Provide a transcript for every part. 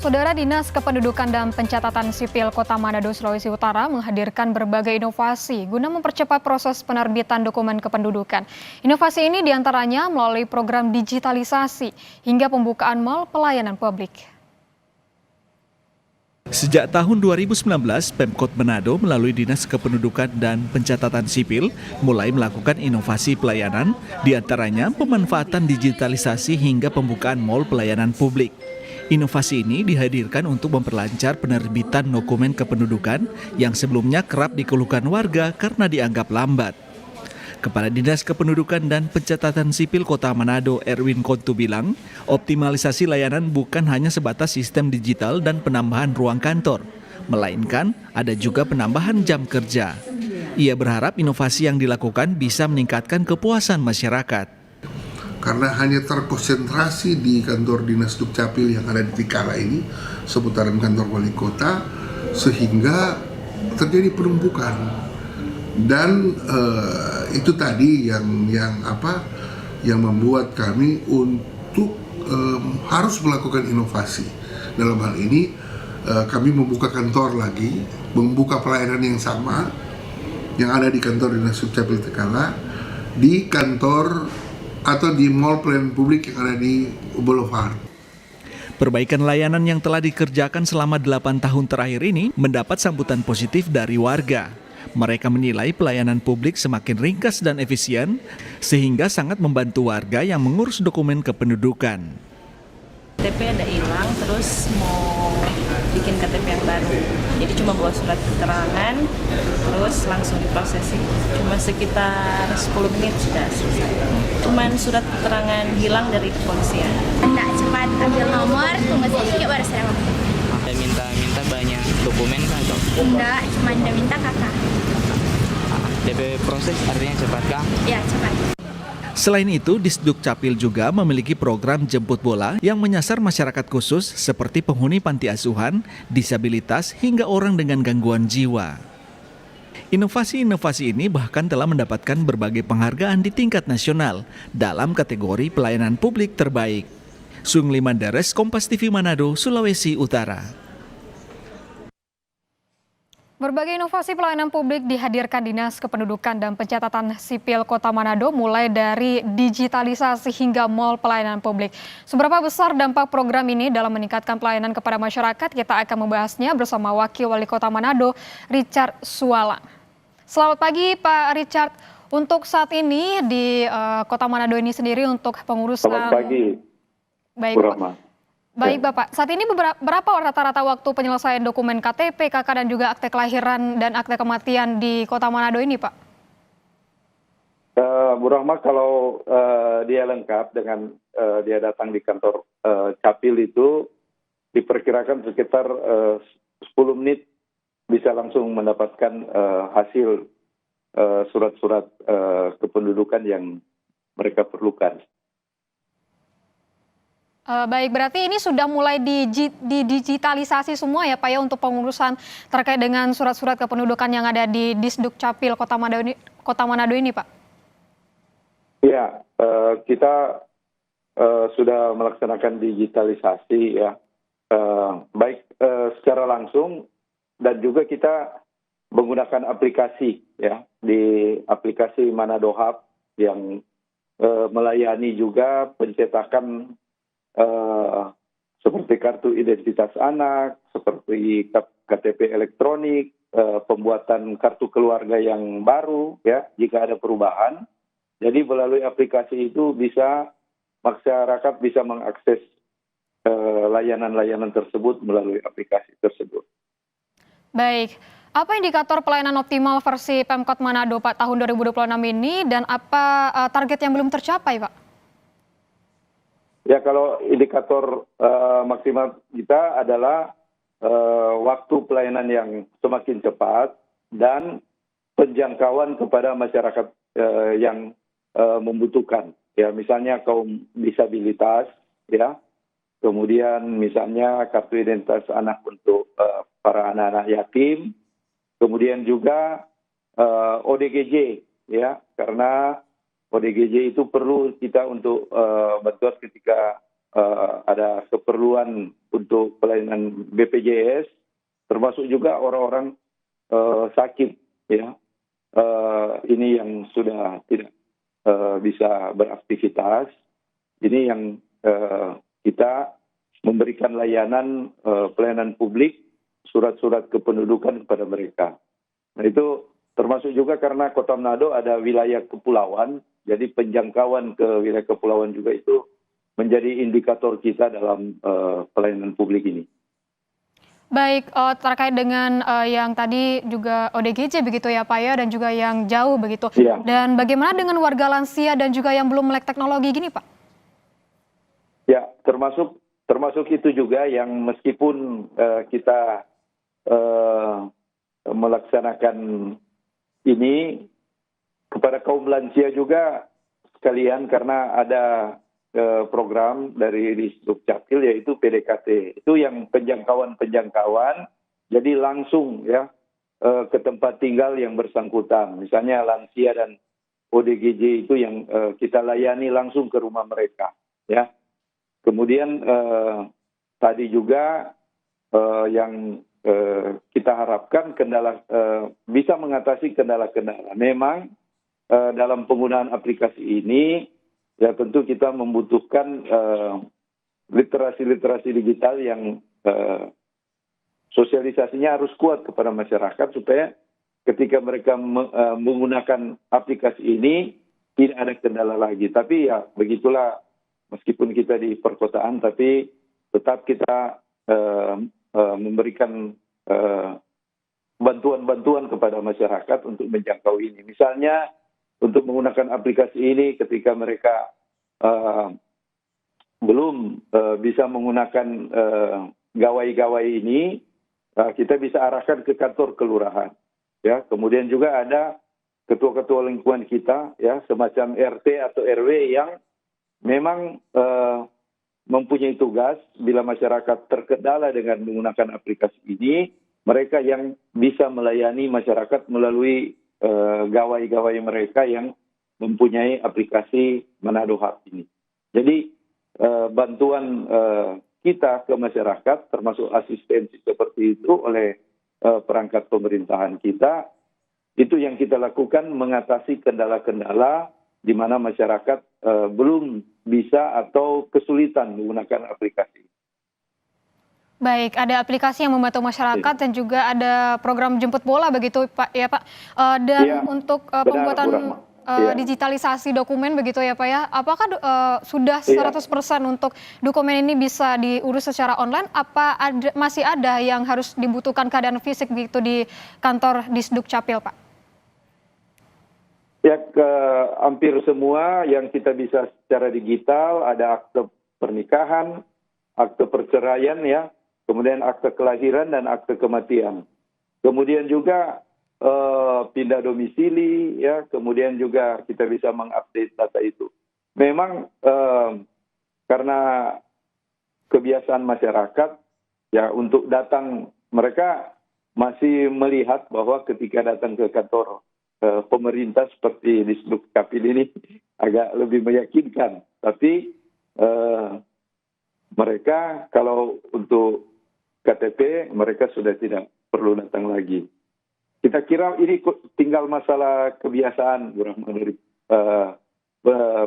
Saudara Dinas Kependudukan dan Pencatatan Sipil Kota Manado, Sulawesi Utara menghadirkan berbagai inovasi guna mempercepat proses penerbitan dokumen kependudukan. Inovasi ini diantaranya melalui program digitalisasi hingga pembukaan mal pelayanan publik. Sejak tahun 2019, Pemkot Manado melalui Dinas Kependudukan dan Pencatatan Sipil mulai melakukan inovasi pelayanan, diantaranya pemanfaatan digitalisasi hingga pembukaan mal pelayanan publik. Inovasi ini dihadirkan untuk memperlancar penerbitan dokumen kependudukan yang sebelumnya kerap dikeluhkan warga karena dianggap lambat. Kepala Dinas Kependudukan dan Pencatatan Sipil Kota Manado, Erwin Kontu bilang, optimalisasi layanan bukan hanya sebatas sistem digital dan penambahan ruang kantor, melainkan ada juga penambahan jam kerja. Ia berharap inovasi yang dilakukan bisa meningkatkan kepuasan masyarakat. Karena hanya terkonsentrasi di kantor Dinas Dukcapil yang ada di Tikala ini, seputaran kantor wali kota, sehingga terjadi penumpukan. Dan itu tadi yang membuat kami untuk harus melakukan inovasi. Dalam hal ini kami membuka kantor lagi, membuka pelayanan yang sama yang ada di kantor Dinas Dukcapil Tikala di kantor atau di mal pelayanan publik yang ada di Boulevard. Perbaikan layanan yang telah dikerjakan selama 8 tahun terakhir ini mendapat sambutan positif dari warga. Mereka menilai pelayanan publik semakin ringkas dan efisien, sehingga sangat membantu warga yang mengurus dokumen kependudukan. KTP ada hilang, terus mau bikin KTP yang baru. Jadi cuma bawa surat keterangan, terus langsung diprosesi. Cuma sekitar 10 menit sudah selesai. Cuman surat keterangan hilang dari kepolisian. Enggak, cepat ambil nomor, tunggu sedikit baru saya ngomong. Minta banyak dokumen kan atau? Enggak, cuma minta kakak. DP proses artinya cepat kah? Ya, cepat. Selain itu, Disduk Capil juga memiliki program jemput bola yang menyasar masyarakat khusus seperti penghuni panti asuhan, disabilitas, hingga orang dengan gangguan jiwa. Inovasi-inovasi ini bahkan telah mendapatkan berbagai penghargaan di tingkat nasional dalam kategori pelayanan publik terbaik. Sungli Mandares, Kompas TV Manado, Sulawesi Utara. Berbagai inovasi pelayanan publik dihadirkan Dinas Kependudukan dan Pencatatan Sipil Kota Manado mulai dari digitalisasi hingga mal pelayanan publik. Seberapa besar dampak program ini dalam meningkatkan pelayanan kepada masyarakat? Kita akan membahasnya bersama Wakil Wali Kota Manado, Richard Sualang. Selamat pagi Pak Richard. Untuk saat ini di Kota Manado ini sendiri untuk pengurusan... Selamat pagi. Baik, Baik Bapak, saat ini berapa rata-rata waktu penyelesaian dokumen KTP, KK dan juga akte kelahiran dan akte kematian di Kota Manado ini Pak? Bu Rahma, kalau dia lengkap dengan dia datang di kantor Capil itu diperkirakan sekitar 10 menit bisa langsung mendapatkan hasil surat-surat kependudukan yang mereka perlukan. Baik, berarti ini sudah mulai didigitalisasi semua ya Pak ya untuk pengurusan terkait dengan surat-surat kependudukan yang ada di Disduk Capil Kota Manado ini Pak? Iya, kita sudah melaksanakan digitalisasi ya, baik secara langsung dan juga kita menggunakan aplikasi ya, di aplikasi Manado Hub yang melayani juga pencetakan seperti kartu identitas anak, seperti KTP elektronik, pembuatan kartu keluarga yang baru ya jika ada perubahan. Jadi melalui aplikasi itu bisa masyarakat bisa mengakses layanan-layanan tersebut melalui aplikasi tersebut. Baik, apa indikator pelayanan optimal versi Pemkot Manado Pak tahun 2026 ini dan apa target yang belum tercapai Pak? Ya, kalau indikator maksimal kita adalah waktu pelayanan yang semakin cepat dan penjangkauan kepada masyarakat yang membutuhkan. Ya, misalnya kaum disabilitas, ya, kemudian misalnya kartu identitas anak untuk para anak-anak yatim, kemudian juga ODGJ, ya, karena ODGJ itu perlu kita untuk bantuan ketika ada keperluan untuk pelayanan BPJS, termasuk juga orang-orang sakit, ya. Ini yang sudah tidak bisa beraktivitas. Ini yang kita memberikan layanan pelayanan publik, surat-surat kependudukan kepada mereka. Nah, itu termasuk juga karena Kota Manado ada wilayah kepulauan, jadi penjangkauan ke wilayah kepulauan juga itu menjadi indikator kita dalam pelayanan publik ini. Baik, terkait dengan yang tadi juga ODGJ begitu ya Pak ya, dan juga yang jauh begitu. Iya. Dan bagaimana dengan warga lansia dan juga yang belum melek teknologi gini Pak? Ya, termasuk itu juga yang meskipun kita melaksanakan ini kepada kaum lansia juga sekalian, karena ada program dari Disdukcapil yaitu PDKT. Itu yang penjangkauan, jadi langsung ya ke tempat tinggal yang bersangkutan. Misalnya lansia dan ODGJ itu yang kita layani langsung ke rumah mereka, ya. Kemudian tadi juga yang kita harapkan bisa mengatasi kendala-kendala. Memang dalam penggunaan aplikasi ini ya tentu kita membutuhkan literasi digital yang sosialisasinya harus kuat kepada masyarakat supaya ketika mereka menggunakan aplikasi ini tidak ada kendala lagi. Tapi ya begitulah, meskipun kita di perkotaan tapi tetap kita memberikan bantuan-bantuan kepada masyarakat untuk menjangkau ini. Misalnya untuk menggunakan aplikasi ini ketika mereka belum bisa menggunakan gawai-gawai ini, kita bisa arahkan ke kantor kelurahan. Ya, kemudian juga ada ketua-ketua lingkungan kita, ya, semacam RT atau RW yang memang mempunyai tugas bila masyarakat terkendala dengan menggunakan aplikasi ini, mereka yang bisa melayani masyarakat melalui gawai-gawai mereka yang mempunyai aplikasi Manado Hub ini. Jadi bantuan kita ke masyarakat termasuk asistensi seperti itu oleh perangkat pemerintahan kita, itu yang kita lakukan mengatasi kendala-kendala di mana masyarakat belum bisa atau kesulitan menggunakan aplikasi. Baik, ada aplikasi yang membantu masyarakat dan juga ada program jemput bola begitu Pak ya Pak. Dan Iya, untuk benar, pembuatan Bu Rahma. Iya. digitalisasi dokumen begitu ya Pak ya. Apakah sudah Iya. 100% untuk dokumen ini bisa diurus secara online? Apa masih ada yang harus dibutuhkan keadaan fisik begitu di kantor Disdukcapil Pak? Ya, hampir semua yang kita bisa secara digital, ada akte pernikahan, akte perceraian, ya, kemudian akte kelahiran dan akte kematian. Kemudian juga pindah domisili, ya, kemudian juga kita bisa mengupdate data itu. Memang karena kebiasaan masyarakat, ya, untuk datang, mereka masih melihat bahwa ketika datang ke kantor pemerintah seperti di Disdukcapil ini agak lebih meyakinkan. Tapi mereka kalau untuk KTP mereka sudah tidak perlu datang lagi. Kita kira ini tinggal masalah kebiasaan, Bu Rahma, dari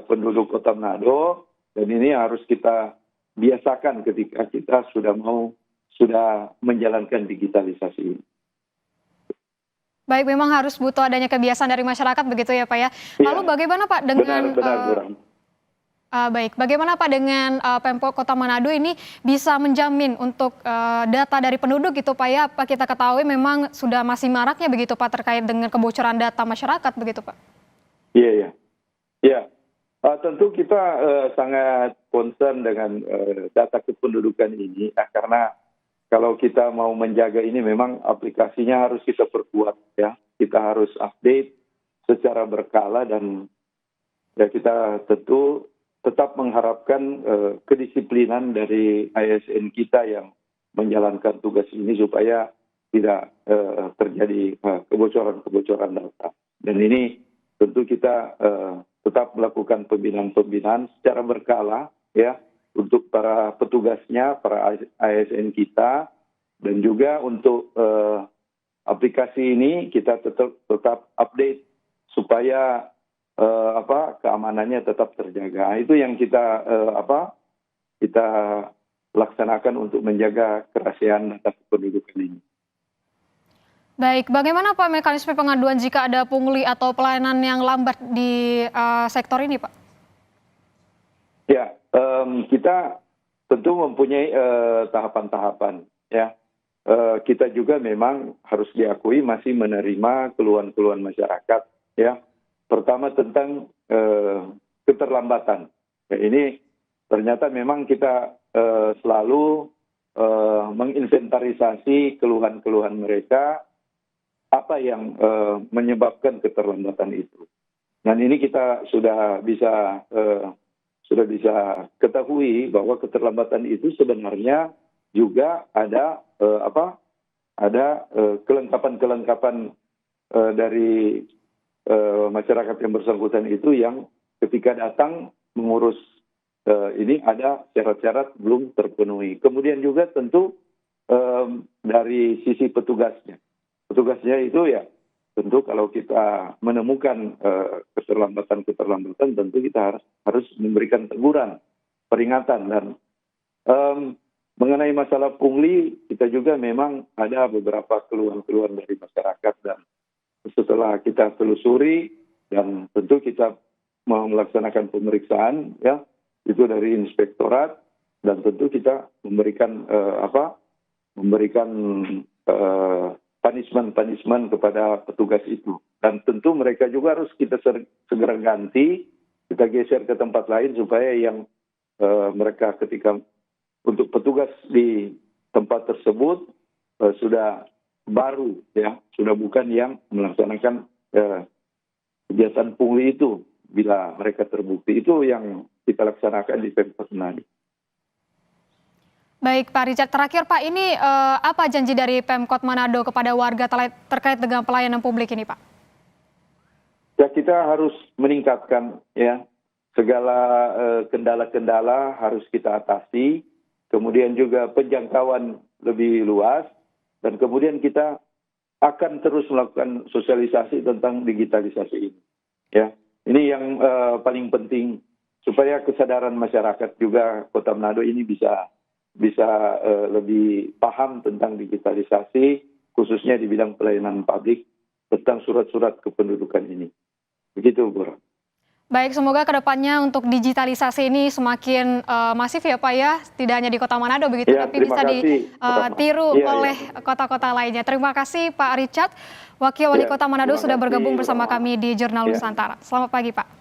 penduduk Kota Manado, dan ini harus kita biasakan ketika kita sudah menjalankan digitalisasi ini. Baik, memang harus butuh adanya kebiasaan dari masyarakat begitu ya Pak ya. Lalu bagaimana Pak dengan benar, Bu Rahma. Baik, bagaimana Pak dengan Pemkot Kota Manado ini bisa menjamin untuk data dari penduduk gitu Pak ya? Pak, kita ketahui memang sudah masih maraknya begitu Pak terkait dengan kebocoran data masyarakat begitu Pak. Iya. Tentu kita sangat concern dengan data kependudukan ini, karena kalau kita mau menjaga ini memang aplikasinya harus kita perkuat, ya. Kita harus update secara berkala dan ya kita tentu tetap mengharapkan kedisiplinan dari ASN kita yang menjalankan tugas ini supaya tidak terjadi kebocoran data. Dan ini tentu kita tetap melakukan pembinaan secara berkala, ya. untuk para petugasnya, para ASN kita, dan juga untuk aplikasi ini kita tetap update supaya keamanannya tetap terjaga. Itu yang kita kita laksanakan untuk menjaga kerahasiaan data kependudukan ini. Baik, bagaimana Pak mekanisme pengaduan jika ada pungli atau pelayanan yang lambat di sektor ini, Pak? Ya, kita tentu mempunyai tahapan-tahapan, ya. Kita juga memang harus diakui masih menerima keluhan-keluhan masyarakat, ya. Pertama tentang keterlambatan. Ya, ini ternyata memang kita selalu menginventarisasi keluhan-keluhan mereka, apa yang menyebabkan keterlambatan itu. Dan ini kita sudah bisa ketahui bahwa keterlambatan itu sebenarnya juga ada kelengkapan dari masyarakat yang bersangkutan itu yang ketika datang mengurus ini ada syarat-syarat belum terpenuhi. Kemudian juga tentu dari sisi petugasnya. Petugasnya itu ya tentu kalau kita menemukan keterlambatan tentu kita harus memberikan teguran, peringatan. Dan mengenai masalah pungli kita juga memang ada beberapa keluhan-keluhan dari masyarakat, dan setelah kita telusuri dan tentu kita melaksanakan pemeriksaan ya itu dari inspektorat, dan tentu kita memberikan punishment kepada petugas itu. Dan tentu mereka juga harus kita segera ganti, kita geser ke tempat lain supaya yang mereka ketika untuk petugas di tempat tersebut sudah baru, ya, sudah bukan yang melaksanakan kegiatan pungli itu bila mereka terbukti. Itu yang kita laksanakan di Pemkot Manado. Baik Pak Richard, terakhir Pak, ini apa janji dari Pemkot Manado kepada warga terkait dengan pelayanan publik ini Pak? Ya, kita harus meningkatkan ya segala kendala-kendala harus kita atasi, kemudian juga penjangkauan lebih luas, dan kemudian kita akan terus melakukan sosialisasi tentang digitalisasi ini. Ya, ini yang paling penting supaya kesadaran masyarakat juga Kota Manado ini bisa lebih paham tentang digitalisasi, khususnya di bidang pelayanan publik tentang surat-surat kependudukan ini. Begitu, Bu. Baik, semoga kedepannya untuk digitalisasi ini semakin masif ya Pak ya, tidak hanya di Kota Manado begitu, ya, tapi bisa ditiru oleh ya. kota-kota lainnya. Terima kasih Pak Richard, Wakil Wali Kota Manado sudah bergabung bersama kami di Jurnal Nusantara. Selamat pagi Pak.